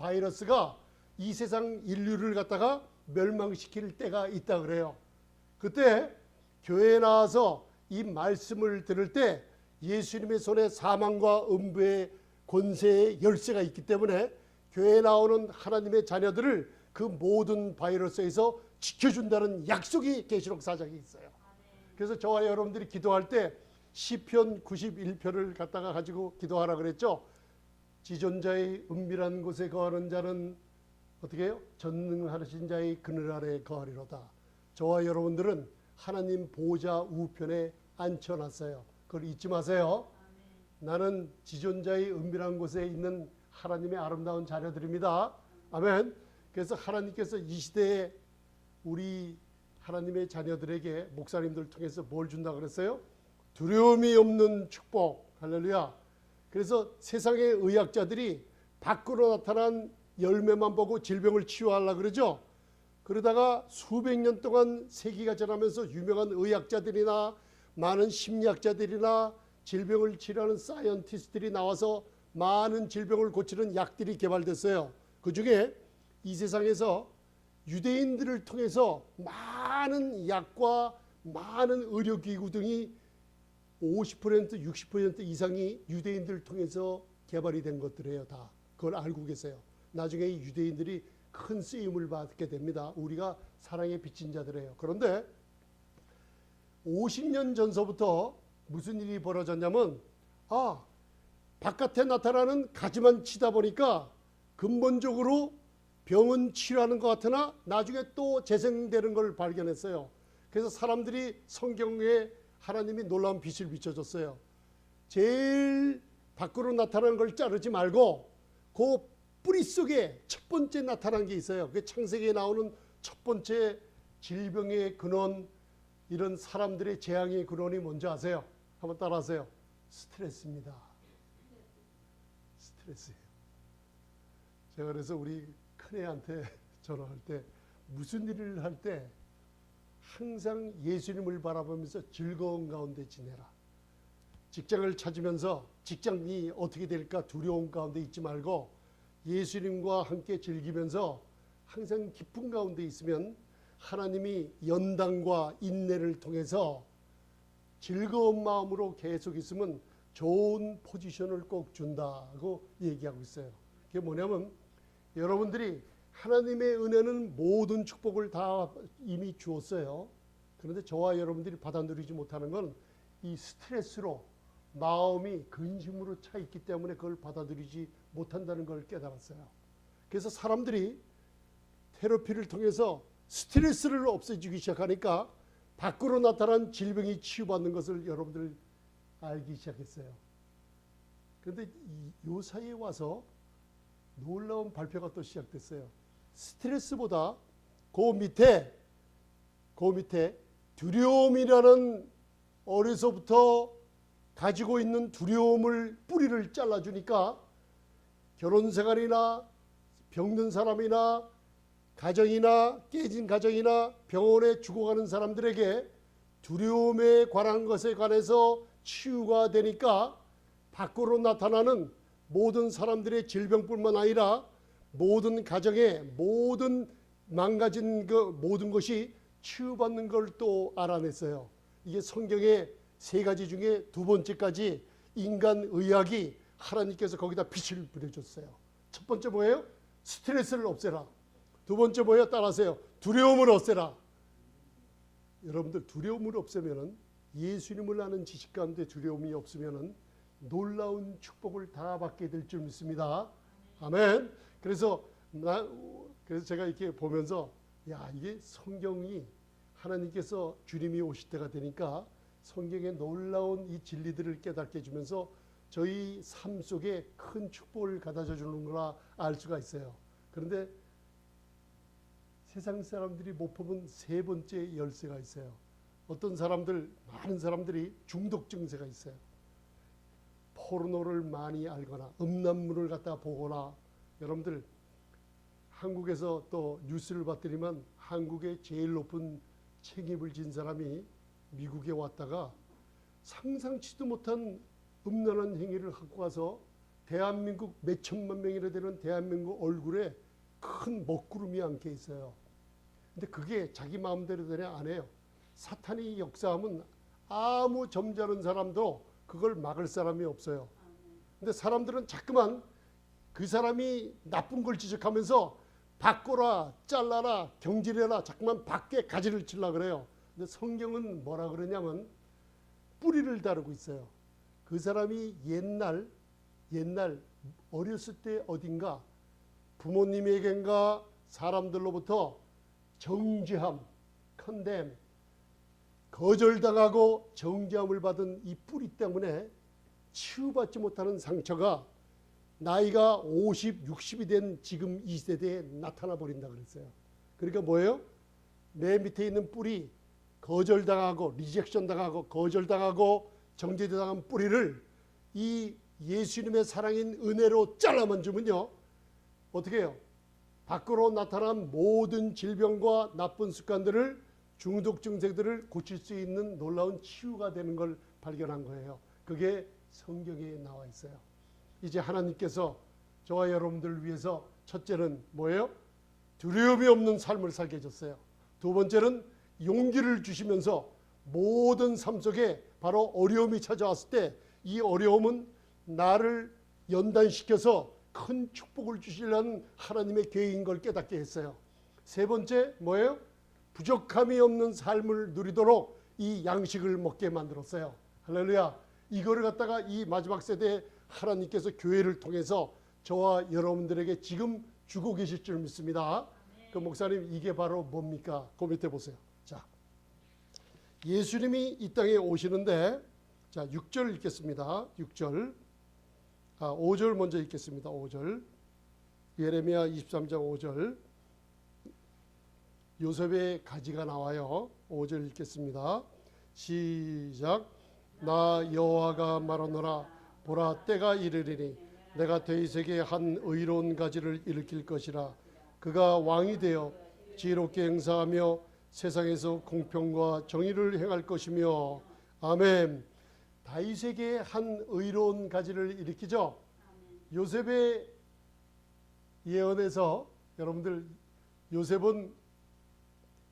바이러스가 이 세상 인류를 갖다가 멸망시킬 때가 있다 그래요. 그때 교회에 나와서 이 말씀을 들을 때 예수님의 손에 사망과 음부의 권세의 열쇠가 있기 때문에 교회에 나오는 하나님의 자녀들을 그 모든 바이러스에서 지켜준다는 약속이 계시록 4장에 있어요. 그래서 저와 여러분들이 기도할 때 시편 91편을 갖다가 가지고 기도하라 그랬죠. 지존자의 은밀한 곳에 거하는 자는 어떻게 해요? 전능하신 자의 그늘 아래 거하리로다. 저와 여러분들은 하나님 보좌 우편에 앉혀놨어요. 그걸 잊지 마세요. 나는 지존자의 은밀한 곳에 있는 하나님의 아름다운 자녀들입니다. 아멘. 그래서 하나님께서 이 시대에 우리 하나님의 자녀들에게 목사님들 통해서 뭘 준다 그랬어요? 두려움이 없는 축복. 할렐루야. 그래서 세상의 의학자들이 밖으로 나타난 열매만 보고 질병을 치유하려고 그러죠. 그러다가 수백 년 동안 세기가 지나면서 유명한 의학자들이나 많은 심리학자들이나 질병을 치료하는 사이언티스트들이 나와서 많은 질병을 고치는 약들이 개발됐어요. 그 중에 이 세상에서 유대인들을 통해서 많은 약과 많은 의료기구 등이 50% 60% 이상이 유대인들을 통해서 개발이 된 것들이에요. 다 그걸 알고 계세요. 나중에 이 유대인들이 큰 쓰임을 받게 됩니다. 우리가 사랑에 빚진 자들이에요. 그런데 50년 전서부터 무슨 일이 벌어졌냐면 바깥에 나타나는 가지만 치다 보니까 근본적으로 병은 치료하는 것 같으나 나중에 또 재생되는 걸 발견했어요. 그래서 사람들이 성경에 하나님이 놀라운 빛을 비춰줬어요. 제일 밖으로 나타나는 걸 자르지 말고 그 뿌리 속에 첫 번째 나타난 게 있어요. 그 창세기에 나오는 첫 번째 질병의 근원, 이런 사람들의 재앙의 근원이 뭔지 아세요? 한번 따라하세요. 스트레스입니다. 스트레스예요. 제가 그래서 우리 큰애한테 전화할 때 무슨 일을 할 때 항상 예수님을 바라보면서 즐거운 가운데 지내라. 직장을 찾으면서 직장이 어떻게 될까 두려움 가운데 있지 말고 예수님과 함께 즐기면서 항상 기쁨 가운데 있으면 하나님이 연단과 인내를 통해서 즐거운 마음으로 계속 있으면 좋은 포지션을 꼭 준다고 얘기하고 있어요. 그게 뭐냐면 여러분들이 하나님의 은혜는 모든 축복을 다 이미 주었어요. 그런데 저와 여러분들이 받아 누리지 못하는 건 이 스트레스로 마음이 근심으로 차 있기 때문에 그걸 받아들이지 못한다는 걸 깨달았어요. 그래서 사람들이 테라피를 통해서 스트레스를 없애주기 시작하니까 밖으로 나타난 질병이 치유받는 것을 여러분들 알기 시작했어요. 그런데 요 사이에 와서 놀라운 발표가 또 시작됐어요. 스트레스보다 그 밑에 두려움이라는 어려서부터 가지고 있는 두려움을 뿌리를 잘라주니까 결혼생활이나 병든 사람이나 가정이나 깨진 가정이나 병원에 죽어가는 사람들에게 두려움에 관한 것에 관해서 치유가 되니까 밖으로 나타나는 모든 사람들의 질병뿐만 아니라 모든 가정의 모든 망가진 모든 것이 치유받는 걸 또 알아냈어요. 이게 성경의 세 가지 중에 두 번째까지 인간 의학이 하나님께서 거기다 빛을 부려줬어요. 첫 번째 뭐예요? 스트레스를 없애라. 두 번째 뭐예요? 따라하세요. 두려움을 없애라. 여러분들 두려움을 없애면은 예수님을 아는 지식 가운데 두려움이 없으면은 놀라운 축복을 다 받게 될 줄 믿습니다. 아멘. 그래서 제가 이렇게 보면서 이게 성경이 하나님께서 주님이 오실 때가 되니까 성경의 놀라운 이 진리들을 깨닫게 해주면서 저희 삶 속에 큰 축복을 가져다 주는 거라 알 수가 있어요. 그런데 세상 사람들이 못 뽑은 세 번째 열쇠가 있어요. 어떤 사람들, 많은 사람들이 중독 증세가 있어요. 포르노를 많이 알거나 음란물을 갖다 보거나, 여러분들 한국에서 또 뉴스를 봤더니만 한국의 제일 높은 책임을 진 사람이 미국에 왔다가 상상치도 못한 음란한 행위를 하고 가서 대한민국 몇 천만 명이나 되는 대한민국 얼굴에 큰 먹구름이 안겨 있어요. 근데 그게 자기 마음대로 되냐? 안 해요. 사탄이 역사하면 아무 점잖은 사람도 그걸 막을 사람이 없어요. 근데 사람들은 자꾸만 그 사람이 나쁜 걸 지적하면서 바꿔라, 잘라라, 경질해라, 자꾸만 밖에 가지를 치려고 그래요. 근데 성경은 뭐라 그러냐면 뿌리를 다루고 있어요. 그 사람이 옛날 어렸을 때 어딘가 부모님에겐가 사람들로부터 정죄함, 컨뎀, 거절당하고 정죄함을 받은 이 뿌리 때문에 치유받지 못하는 상처가 나이가 50, 60이 된 지금 이 세대에 나타나 버린다 그랬어요. 그러니까 뭐예요? 내 밑에 있는 뿌리, 거절당하고 리젝션 당하고 거절당하고 정죄당한 뿌리를 이 예수님의 사랑인 은혜로 잘라만 주면요, 어떻게 해요? 밖으로 나타난 모든 질병과 나쁜 습관들을, 중독 증세들을 고칠 수 있는 놀라운 치유가 되는 걸 발견한 거예요. 그게 성경에 나와 있어요. 이제 하나님께서 저와 여러분들을 위해서 첫째는 뭐예요? 두려움이 없는 삶을 살게 해줬어요. 두 번째는 용기를 주시면서 모든 삶 속에 바로 어려움이 찾아왔을 때 이 어려움은 나를 연단시켜서 큰 축복을 주시려는 하나님의 계획인 걸 깨닫게 했어요. 세 번째 뭐예요? 부족함이 없는 삶을 누리도록 이 양식을 먹게 만들었어요. 할렐루야. 이거를 갖다가 이 마지막 세대에 하나님께서 교회를 통해서 저와 여러분들에게 지금 주고 계실 줄 믿습니다. 그 목사님, 이게 바로 뭡니까? 그 밑에 보세요. 자, 예수님이 이 땅에 오시는데, 자 6절 읽겠습니다. 6절. 5절 먼저 읽겠습니다. 5절. 예레미야 23장 5절. 요셉의 가지가 나와요. 5절 읽겠습니다. 시작. 나 여호와가 말하노라. 보라, 때가 이르리니 내가 다윗에게 한 의로운 가지를 일으킬 것이라. 그가 왕이 되어 지혜롭게 행사하며 세상에서 공평과 정의를 행할 것이며. 아멘. 다윗에게 한 의로운 가지를 일으키죠. 요셉의 예언에서 여러분들, 요셉은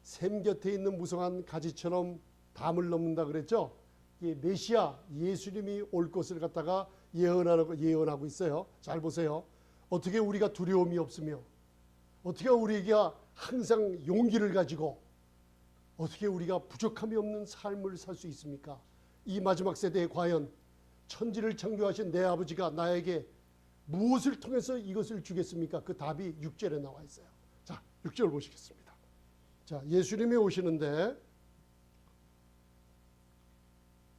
샘 곁에 있는 무성한 가지처럼 담을 넘는다 그랬죠. 이 메시아 예수님이 올 것을 갖다가 예언하고 있어요. 잘 보세요. 어떻게 우리가 두려움이 없으며, 어떻게 우리가 항상 용기를 가지고, 어떻게 우리가 부족함이 없는 삶을 살 수 있습니까? 이 마지막 세대에 과연 천지를 창조하신 내 아버지가 나에게 무엇을 통해서 이것을 주겠습니까? 그 답이 6절에 나와 있어요. 자, 6절 보시겠습니다. 자, 예수님이 오시는데,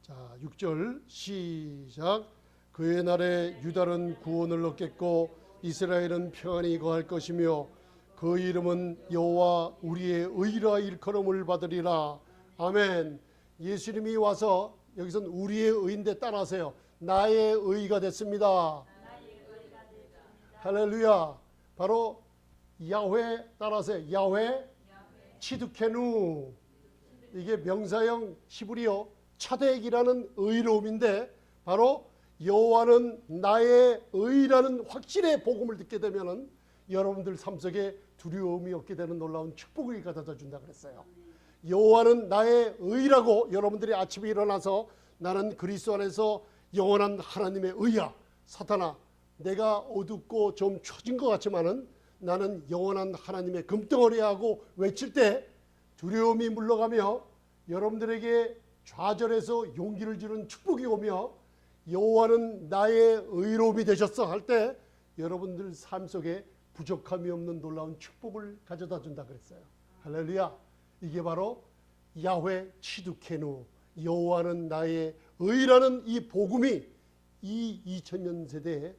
자 6절 시작. 그의 날에 유다는 구원을 얻겠고 이스라엘은 평안히 거할 것이며 그 이름은 여호와 우리의 의라 일컬음을 받으리라. 아멘. 예수님이 와서 여기서는 우리의 의인데 따라하세요. 나의 의가 됐습니다. 할렐루야. 바로 야훼 따라하세요. 야훼 치두케누. 이게 명사형 히브리어 차덱이라는 의로움인데, 바로 여호와는 나의 의라는 확신의 복음을 듣게 되면은 여러분들 삶 속에 두려움이 없게 되는 놀라운 축복을 가져다 준다 그랬어요. 여호와는 나의 의라고 여러분들이 아침에 일어나서 나는 그리스도 안에서 영원한 하나님의 의야. 사탄아, 내가 어둡고 좀 처진 것 같지만은 나는 영원한 하나님의 금덩어리하고 외칠 때 두려움이 물러가며 여러분들에게 좌절해서 용기를 주는 축복이 오며 여호와는 나의 의로움이 되셨어 할 때 여러분들 삶 속에 부족함이 없는 놀라운 축복을 가져다 준다 그랬어요. 할렐루야. 이게 바로 야훼 치두케누, 여호와는 나의 의라는 이 복음이 이 2000년 세대에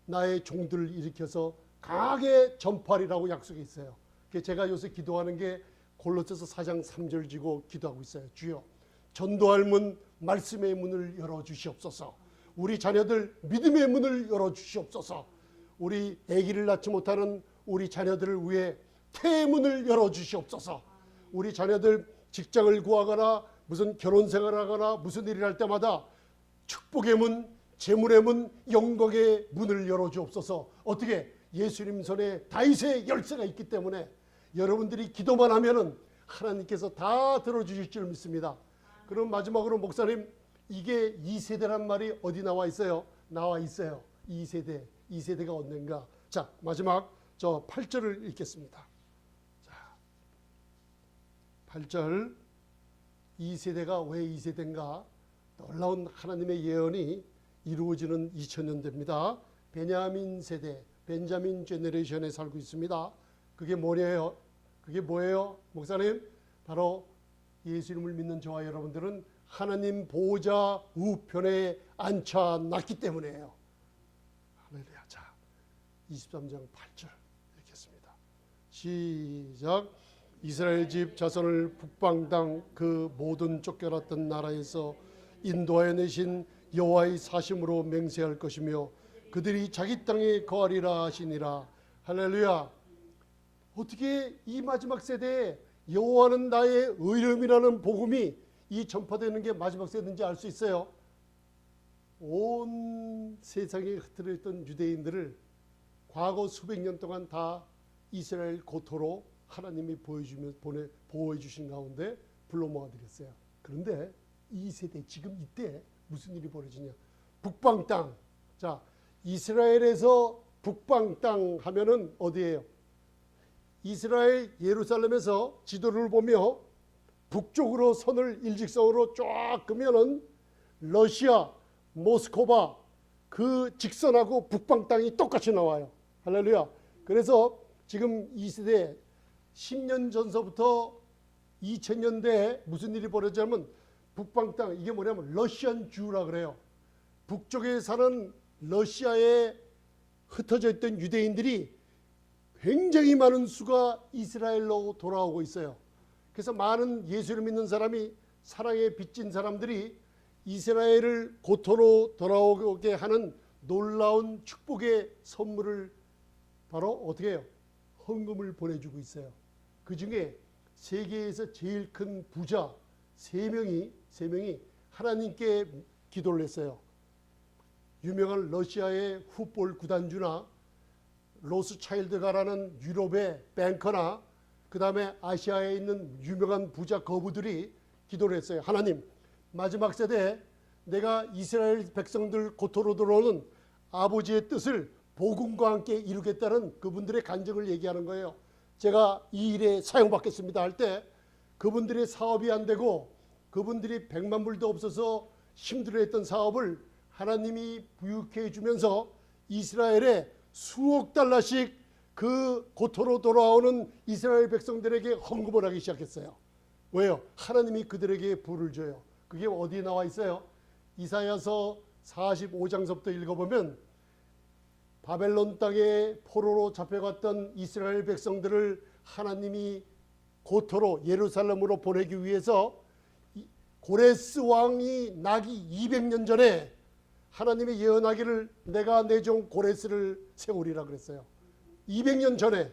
나의 종들을 일으켜서 강하게 전파하리라고 약속이 있어요. 제가 요새 기도하는 게 골로새서 4장 3절 지고 기도하고 있어요. 주여, 전도할 문, 말씀의 문을 열어주시옵소서. 우리 자녀들 믿음의 문을 열어주시옵소서. 우리 아기를 낳지 못하는 우리 자녀들을 위해 태의 문을 열어주시옵소서. 우리 자녀들 직장을 구하거나 무슨 결혼 생활을 하거나 무슨 일을 할 때마다 축복의 문, 재물의 문, 영광의 문을 열어주옵소서. 어떻게? 예수님 손에 다윗의 열쇠가 있기 때문에 여러분들이 기도만 하면은 하나님께서 다 들어주실 줄 믿습니다. 그럼 마지막으로 목사님, 이게 2세대란 말이 어디 나와 있어요? 나와 있어요. 2세대가 언젠가. 자, 마지막 저 8절을 읽겠습니다. 자, 8절. 2세대가 왜 2세대인가? 놀라운 하나님의 예언이 이루어지는 2000년대입니다. 베냐민 세대, 벤자민 제너레이션에 살고 있습니다. 그게 뭐예요? 그게 뭐예요? 목사님, 바로 예수님을 믿는 저와 여러분들은 하나님 보호자 우편에 앉혀놨기 때문이에요. 할렐루야. 자, 23장 8절 읽겠습니다. 시작. 이스라엘 집 자손을 북방 땅 그 모든 쫓겨났던 나라에서 인도하여 내신 여호와의 사심으로 맹세할 것이며 그들이 자기 땅에 거하리라 하시니라. 할렐루야. 어떻게 이 마지막 세대에 여호와는 나의 의름이라는 복음이 이 전파되는 게 마지막 세대인지 알 수 있어요. 온 세상에 흩어졌던 유대인들을 과거 수백 년 동안 다 이스라엘 고토로 하나님이 보호해 주신 가운데 불러 모아드렸어요. 그런데 이 세대, 지금 이때 무슨 일이 벌어지냐? 북방 땅. 자, 이스라엘에서 북방 땅 하면은 어디예요? 이스라엘 예루살렘에서 지도를 보며 북쪽으로 선을 일직선으로 쫙 그면은 러시아 모스크바 그 직선하고 북방 땅이 똑같이 나와요. 할렐루야. 그래서 지금 이 세대 10년 전서부터 2000년대에 무슨 일이 벌어지냐면 북방 땅, 이게 뭐냐면 러시안 주라 그래요. 북쪽에 사는 러시아에 흩어져 있던 유대인들이 굉장히 많은 수가 이스라엘로 돌아오고 있어요. 그래서 많은 예수를 믿는 사람이, 사랑에 빚진 사람들이 이스라엘을 고토로 돌아오게 하는 놀라운 축복의 선물을 바로 어떻게 해요? 헌금을 보내주고 있어요. 그 중에 세계에서 제일 큰 부자 3명이 하나님께 기도를 했어요. 유명한 러시아의 풋볼 구단주나 로스차일드가라는 유럽의 뱅커나 그 다음에 아시아에 있는 유명한 부자 거부들이 기도를 했어요. 하나님, 마지막 세대에 내가 이스라엘 백성들 고토로 들어오는 아버지의 뜻을 복음과 함께 이루겠다는 그분들의 간증을 얘기하는 거예요. 제가 이 일에 사용받겠습니다 할 때 그분들의 사업이 안 되고 그분들이 100만 불도 없어서 힘들어했던 사업을 하나님이 부유케 해주면서 이스라엘에 수억 달러씩 그 고토로 돌아오는 이스라엘 백성들에게 헌금을 하기 시작했어요. 왜요? 하나님이 그들에게 부를 줘요. 그게 어디에 나와 있어요? 이사야서 45장서부터 읽어보면 바벨론 땅에 포로로 잡혀갔던 이스라엘 백성들을 하나님이 고토로 예루살렘으로 보내기 위해서 고레스 왕이 나기 200년 전에 하나님이 예언하기를 내가 내 종 고레스를 세우리라 그랬어요. 200년 전에.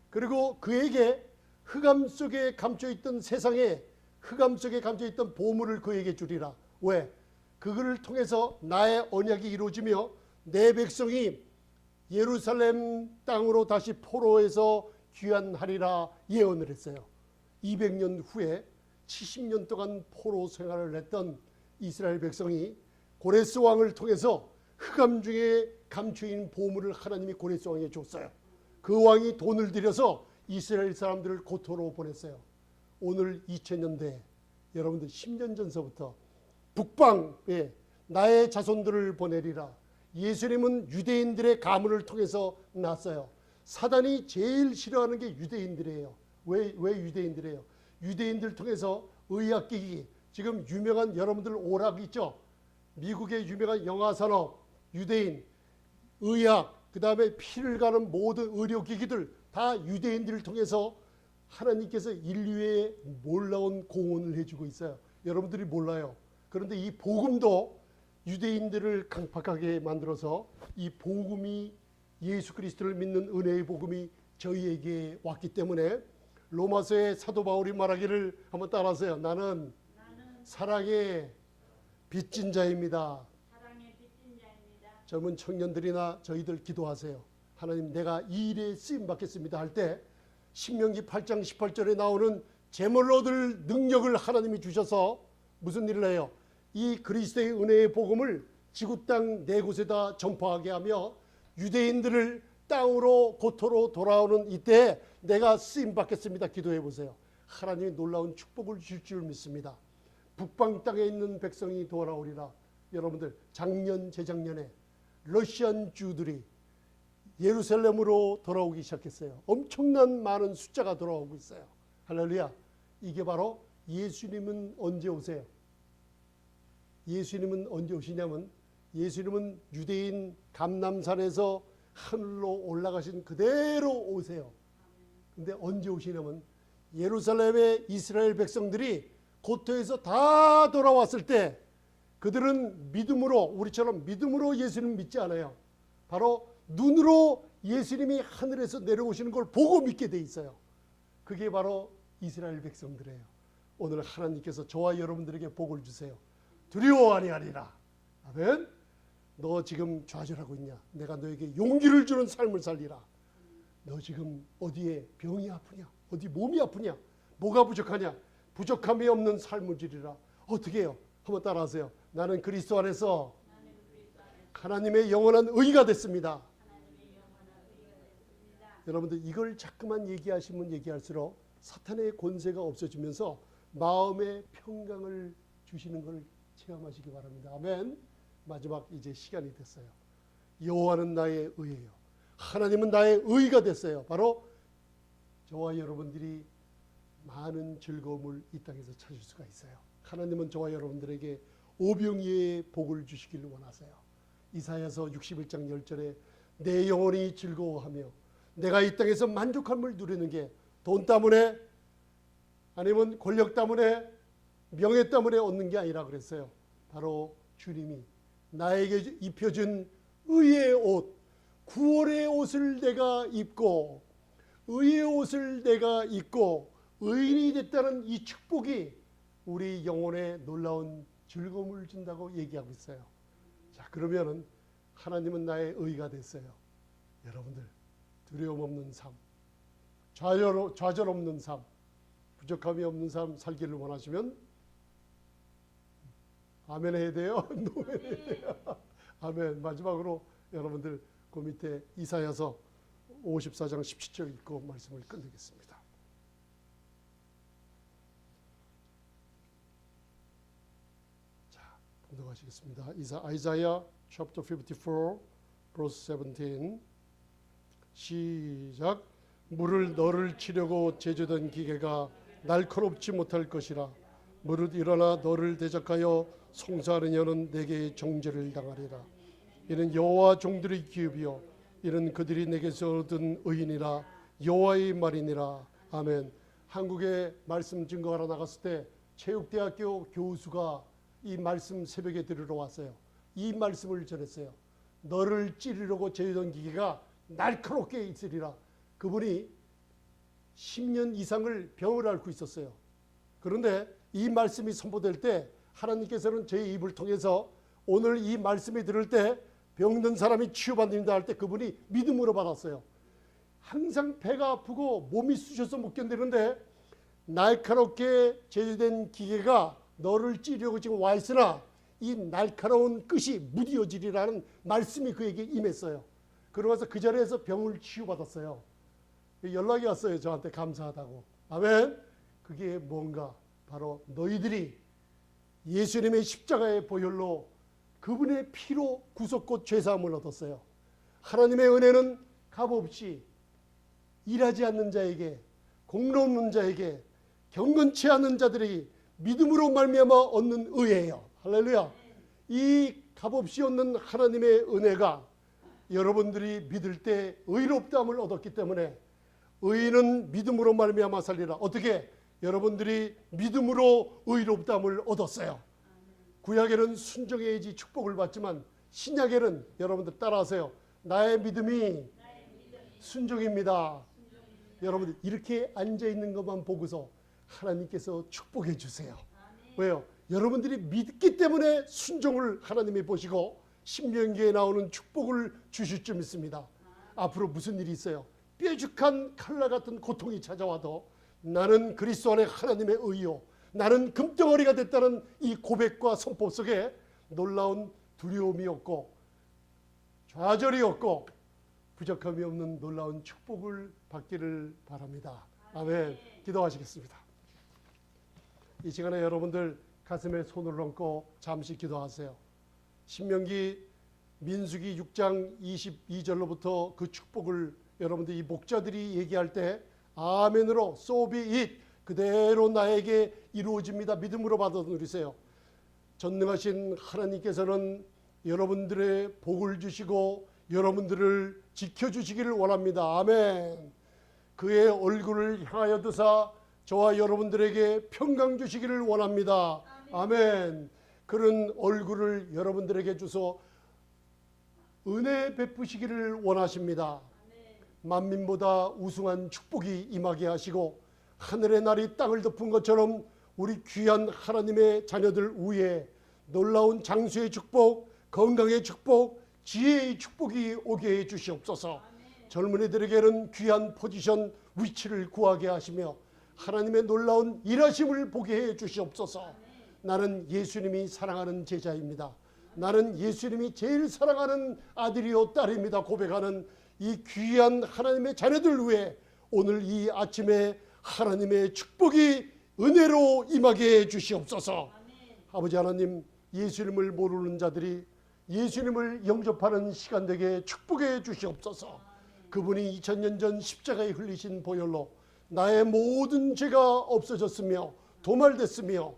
그리고 그에게 흑암 속에 감춰있던 세상에 흑암 속에 감춰있던 보물을 그에게 주리라. 왜? 그거를 통해서 나의 언약이 이루어지며 내 백성이 예루살렘 땅으로 다시 포로에서 귀환하리라 예언을 했어요. 200년 후에 70년 동안 포로 생활을 했던 이스라엘 백성이 고레스 왕을 통해서 흑암 중에 감추인 보물을 하나님이 고레스 왕에게 줬어요. 그 왕이 돈을 들여서 이스라엘 사람들을 고토로 보냈어요. 오늘 2000년대 여러분들 10년 전서부터 북방에 나의 자손들을 보내리라. 예수님은 유대인들의 가문을 통해서 났어요. 사단이 제일 싫어하는 게 유대인들이에요. 왜 유대인들이에요? 유대인들 통해서 의학기기, 지금 유명한 여러분들 오락 있죠? 미국의 유명한 영화산업, 유대인, 의학, 그 다음에 피를 가는 모든 의료기기들 다 유대인들을 통해서 하나님께서 인류에 놀라운 공헌을 해주고 있어요. 여러분들이 몰라요. 그런데 이 복음도 유대인들을 강팍하게 만들어서 이 복음이 예수 그리스도를 믿는 은혜의 복음이 저희에게 왔기 때문에 로마서의 사도 바울이 말하기를 한번 따라하세요. 나는 사랑의 빚진 자입니다. 젊은 청년들이나 저희들 기도하세요. 하나님, 내가 이 일에 쓰임 받겠습니다 할 때 신명기 8장 18절에 나오는 재물을 얻을 능력을 하나님이 주셔서 무슨 일을 해요? 이 그리스도의 은혜의 복음을 지구 땅 네 곳에다 전파하게 하며 유대인들을 땅으로 고토로 돌아오는 이때 내가 쓰임 받겠습니다 기도해 보세요. 하나님이 놀라운 축복을 주실 줄 믿습니다. 북방 땅에 있는 백성이 돌아오리라. 여러분들, 작년 재작년에 러시안 주들이 예루살렘으로 돌아오기 시작했어요. 엄청난 많은 숫자가 돌아오고 있어요. 할렐루야. 이게 바로 예수님은 언제 오세요? 예수님은 언제 오시냐면 예수님은 유대인 감람산에서 하늘로 올라가신 그대로 오세요. 근데 언제 오시냐면 예루살렘의 이스라엘 백성들이 고토에서 다 돌아왔을 때 그들은 믿음으로, 우리처럼 믿음으로 예수님 믿지 않아요. 바로 눈으로 예수님이 하늘에서 내려오시는 걸 보고 믿게 돼 있어요. 그게 바로 이스라엘 백성들이에요. 오늘 하나님께서 저와 여러분들에게 복을 주세요. 두려워 아니하리라. 아멘. 너 지금 좌절하고 있냐? 내가 너에게 용기를 주는 삶을 살리라. 너 지금 어디에 병이 아프냐? 어디 몸이 아프냐? 뭐가 부족하냐? 부족함이 없는 삶을 주리라. 어떻게 해요? 한번 따라하세요. 나는 그리스도 안에서 하나님의 영원한 의가 됐습니다. 여러분들, 이걸 자꾸만 얘기하시면 얘기할수록 사탄의 권세가 없어지면서 마음의 평강을 주시는 걸 체험하시기 바랍니다. 아멘. 마지막 이제 시간이 됐어요. 여호와는 나의 의예요. 하나님은 나의 의가 됐어요. 바로 저와 여러분들이 많은 즐거움을 이 땅에서 찾을 수가 있어요. 하나님은 저와 여러분들에게 오병이의 복을 주시기를 원하세요. 이사야서 61장 10절에 내 영혼이 즐거워하며 내가 이 땅에서 만족함을 누리는 게 돈 때문에 아니면 권력 때문에 명예 때문에 얻는 게 아니라 그랬어요. 바로 주님이 나에게 입혀준 의의 옷, 구원의 옷을 내가 입고 의의 옷을 내가 입고 의인이 됐다는 이 축복이 우리 영혼에 놀라운 즐거움을 준다고 얘기하고 있어요. 자, 그러면은 하나님은 나의 의가 됐어요. 여러분들, 두려움 없는 삶, 좌절 없는 삶, 부족함이 없는 삶 살기를 원하시면 아멘 해야 돼요. 노멘 해야 돼요. 아멘. 마지막으로 여러분들 그 밑에 이사야서 54장 17절 읽고 말씀을 끝내겠습니다. 자, 봉독하시겠습니다. Isaiah chapter 54 verse 17 시작. 물을 너를 치려고 제조된 기계가 날카롭지 못할 것이라. 무릇 일어나 너를 대적하여 송사하는 여는 내게 정죄를 당하리라. 이는 여호와 종들의 기업이요 이는 그들이 내게서 얻은 의인이라. 여호와의 말이니라. 아멘. 한국에 말씀 증거하러 나갔을 때 체육대학교 교수가 이 말씀 새벽에 들으러 왔어요. 이 말씀을 전했어요. 너를 찌르려고 제조된 기계가 날카롭게 있으리라. 그분이 10년 이상을 병을 앓고 있었어요. 그런데 이 말씀이 선포될 때 하나님께서는 제 입을 통해서 오늘 이 말씀이 들을 때 병든 사람이 치유받는다 할 때 그분이 믿음으로 받았어요. 항상 배가 아프고 몸이 쑤셔서 못 견디는데 날카롭게 제조된 기계가 너를 찌르려고 지금 와 있으나 이 날카로운 끝이 무뎌지리라는 말씀이 그에게 임했어요. 그러면서 그 자리에서 병을 치유받았어요. 연락이 왔어요. 저한테 감사하다고. 아멘. 그게 뭔가 바로 너희들이 예수님의 십자가의 보혈로 그분의 피로 구속곧 죄사함을 얻었어요. 하나님의 은혜는 값없이 일하지 않는 자에게, 공로 없는 자에게, 경건치 않은 자들이 믿음으로 말미암아 얻는 의예요. 할렐루야. 이 값없이 얻는 하나님의 은혜가 여러분들이 믿을 때 의롭다함을 얻었기 때문에 의인은 믿음으로 말미암아 살리라. 어떻게? 여러분들이 믿음으로 의롭다함을 얻었어요. 구약에는 순종해야지 축복을 받지만 신약에는 여러분들 따라하세요. 나의 믿음이 순종입니다. 여러분들 이렇게 앉아있는 것만 보고서 하나님께서 축복해 주세요. 왜요? 여러분들이 믿기 때문에 순종을 하나님이 보시고 신명기에 나오는 축복을 주실 줄 믿습니다. 앞으로 무슨 일이 있어요? 뾰족한 칼날 같은 고통이 찾아와도 나는 그리스도 안에 하나님의 의요, 나는 금덩어리가 됐다는 이 고백과 선포 속에 놀라운 두려움이 없고 좌절이 없고 부족함이 없는 놀라운 축복을 받기를 바랍니다. 아멘. 기도하시겠습니다. 이 시간에 여러분들 가슴에 손을 얹고 잠시 기도하세요. 신명기 민수기 6장 22절로부터 그 축복을 여러분들 이 목자들이 얘기할 때 아멘으로 so be it 그대로 나에게 이루어집니다. 믿음으로 받아 누리세요. 전능하신 하나님께서는 여러분들의 복을 주시고 여러분들을 지켜주시기를 원합니다. 아멘. 그의 얼굴을 향하여 드사 저와 여러분들에게 평강 주시기를 원합니다. 아멘. 그런 얼굴을 여러분들에게 주소 은혜 베푸시기를 원하십니다. 만민보다 우승한 축복이 임하게 하시고 하늘의 날이 땅을 덮은 것처럼 우리 귀한 하나님의 자녀들 위에 놀라운 장수의 축복, 건강의 축복, 지혜의 축복이 오게 해 주시옵소서. 젊은이들에게는 귀한 포지션, 위치를 구하게 하시며 하나님의 놀라운 일하심을 보게 해 주시옵소서. 나는 예수님이 사랑하는 제자입니다. 나는 예수님이 제일 사랑하는 아들이요 딸입니다. 고백하는 이 귀한 하나님의 자녀들 위해 오늘 이 아침에 하나님의 축복이 은혜로 임하게 해 주시옵소서. 아버지 하나님, 예수님을 모르는 자들이 예수님을 영접하는 시간 되게 축복해 주시옵소서. 그분이 2000년 전 십자가에 흘리신 보혈로 나의 모든 죄가 없어졌으며 도말됐으며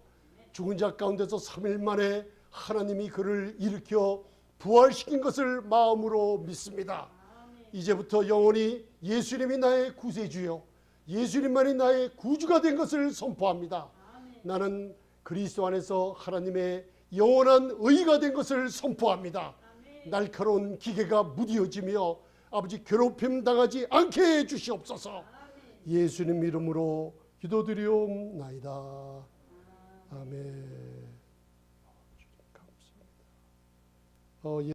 죽은 자 가운데서 3일 만에 하나님이 그를 일으켜 부활시킨 것을 마음으로 믿습니다. 이제부터 영원히 예수님이 나의 구세주요 예수님만이 나의 구주가 된 것을 선포합니다. 나는 그리스도 안에서 하나님의 영원한 의가 된 것을 선포합니다. 날카로운 기계가 무뎌지며 아버지 괴롭힘 당하지 않게 해 주시옵소서. 예수님 이름으로 기도드리옵나이다. 아멘. 감사합니다.